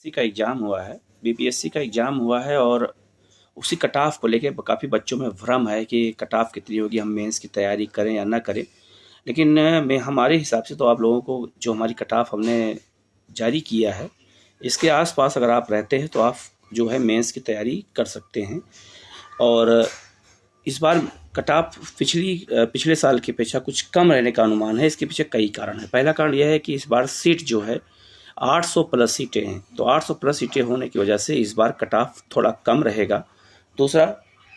BPSC का exam हुआ है। बीपीएससी का एग्ज़ाम हुआ है और उसी कट ऑफ को लेके काफ़ी बच्चों में भ्रम है कि कट ऑफ कितनी होगी, हम मेंस की तैयारी करें या ना करें। लेकिन मैं हमारे हिसाब से तो आप लोगों को जो हमारी कट ऑफ हमने जारी किया है, इसके आसपास अगर आप रहते हैं तो आप जो है मेंस की तैयारी कर सकते हैं। और इस बार कट ऑफ पिछले साल की अपेक्षा कुछ कम रहने का अनुमान है। इसके पीछे कई कारण हैं। पहला कारण यह है कि इस बार सीट जो है 800 प्लस सीटें हैं, तो 800 प्लस सीटें होने की वजह से इस बार कट ऑफ थोड़ा कम रहेगा। दूसरा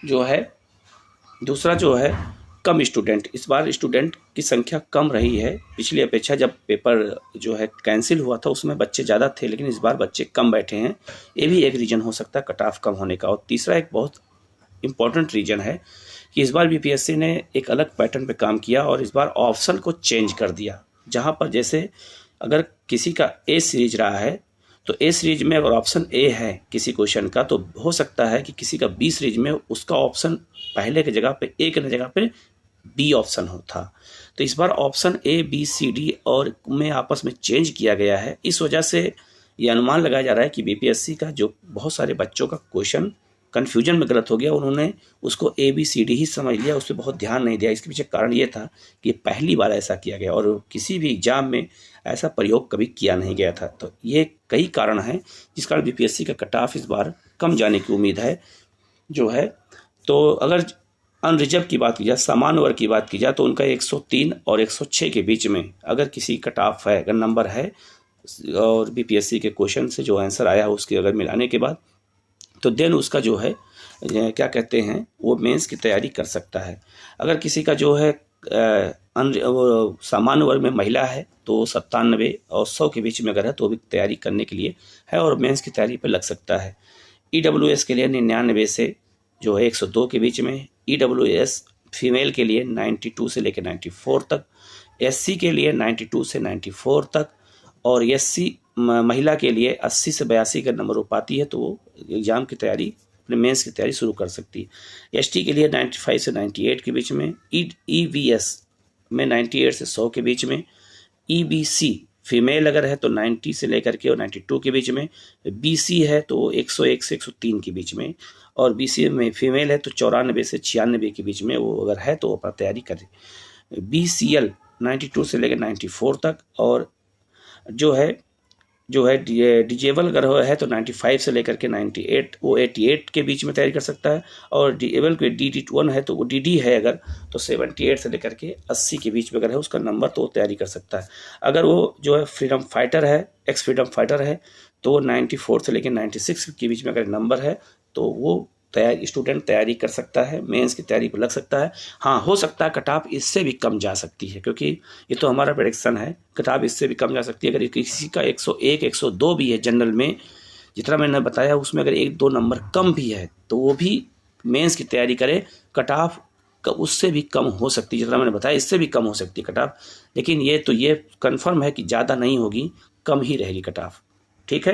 जो है कम स्टूडेंट, इस बार स्टूडेंट की संख्या कम रही है। पिछली अपेक्षा जब पेपर जो है कैंसिल हुआ था उसमें बच्चे ज़्यादा थे, लेकिन इस बार बच्चे कम बैठे हैं। ये भी एक रीज़न हो सकता है कट ऑफ कम होने का। और तीसरा एक बहुत इम्पॉर्टेंट रीज़न है कि इस बार बीपीएससी ने एक अलग पैटर्न पे काम किया और इस बार ऑप्शन को चेंज कर दिया। जहाँ पर जैसे अगर किसी का ए सीरीज रहा है तो ए सीरीज में अगर ऑप्शन ए है किसी क्वेश्चन का, तो हो सकता है कि किसी का बी सीरीज में उसका ऑप्शन पहले की जगह पे ए की जगह पे बी ऑप्शन हो था। तो इस बार option A B C D और में आपस में चेंज किया गया है। इस वजह से ये अनुमान लगाया जा रहा है कि बीपीएससी का जो बहुत सारे बच्चों का क्वेश्चन कन्फ्यूजन में गलत हो गया, उन्होंने उसको ए बी सी डी ही समझ लिया, उस पर बहुत ध्यान नहीं दिया। इसके पीछे कारण ये था कि पहली बार ऐसा किया गया और किसी भी एग्जाम में ऐसा प्रयोग कभी किया नहीं गया था। तो ये कई कारण हैं जिस कारण बीपीएससी का कट ऑफ इस बार कम जाने की उम्मीद है जो है। तो अगर अनरिजर्व की बात की जाए, सामान्य वर्ग की बात की जाए, तो उनका 103 और 106 के बीच में अगर किसी कट ऑफ है, अगर नंबर है और बीपीएससी के क्वेश्चन से जो आंसर आया उसके अगर मिलाने के बाद, तो देन उसका जो है क्या कहते हैं वो मेंस की तैयारी कर सकता है। अगर किसी का जो है सामान्य वर्ग में महिला है तो 97 और 100 के बीच में अगर है तो भी तैयारी करने के लिए है और मेंस की तैयारी पर लग सकता है। ईडब्ल्यूएस के लिए 99 से जो है 102 के बीच में, ईडब्ल्यूएस फीमेल के लिए 92 से लेकर 94 तक, एससी के लिए 92 से 94 तक, और एससी महिला के लिए 80 से 82 का नंबर हो पाती है तो वो एग्ज़ाम की तैयारी, अपने मेंस की तैयारी शुरू कर सकती है। एसटी के लिए 95 से 98 के बीच में, ईवीएस में 98 से 100 के बीच में, ईबीसी फीमेल अगर है तो 90 से लेकर के और 92 के बीच में, बीसी है तो 101 से 103 के बीच में, और बीसी में फीमेल है तो 94 से 96 के बीच में वो अगर है तो अपना तैयारी करे। बीसीएल 92 से लेकर 94 तक, और जो है डिजेबल अगर है तो 95 से लेकर के 98 वो 88 के बीच में तैयारी कर सकता है, और डिजेबल के DD1 है तो वो DD है अगर तो 78 से लेकर के 80 के बीच में अगर है उसका नंबर तो वो तैयारी कर सकता है। अगर वो जो है फ्रीडम फाइटर है, एक्स फ्रीडम फाइटर है, तो वो 94 से लेकर 96 के बीच में अगर नंबर है तो वो स्टूडेंट तैयारी कर सकता है, मेंस की तैयारी पर लग सकता है। हाँ, हो सकता है कट ऑफ इससे भी कम जा सकती है, क्योंकि ये तो हमारा प्रेडिक्शन है, कट ऑफ इससे भी कम जा सकती है। अगर किसी का 101 102 भी है जनरल में, जितना मैंने बताया उसमें अगर 1-2 नंबर कम भी है तो वो भी मेंस की तैयारी करे, कट ऑफ उससे भी कम हो सकती है। जितना मैंने बताया इससे भी कम हो सकती है कट ऑफ, लेकिन ये कन्फर्म है कि ज़्यादा नहीं होगी, कम ही रहेगी कट ऑफ। ठीक है।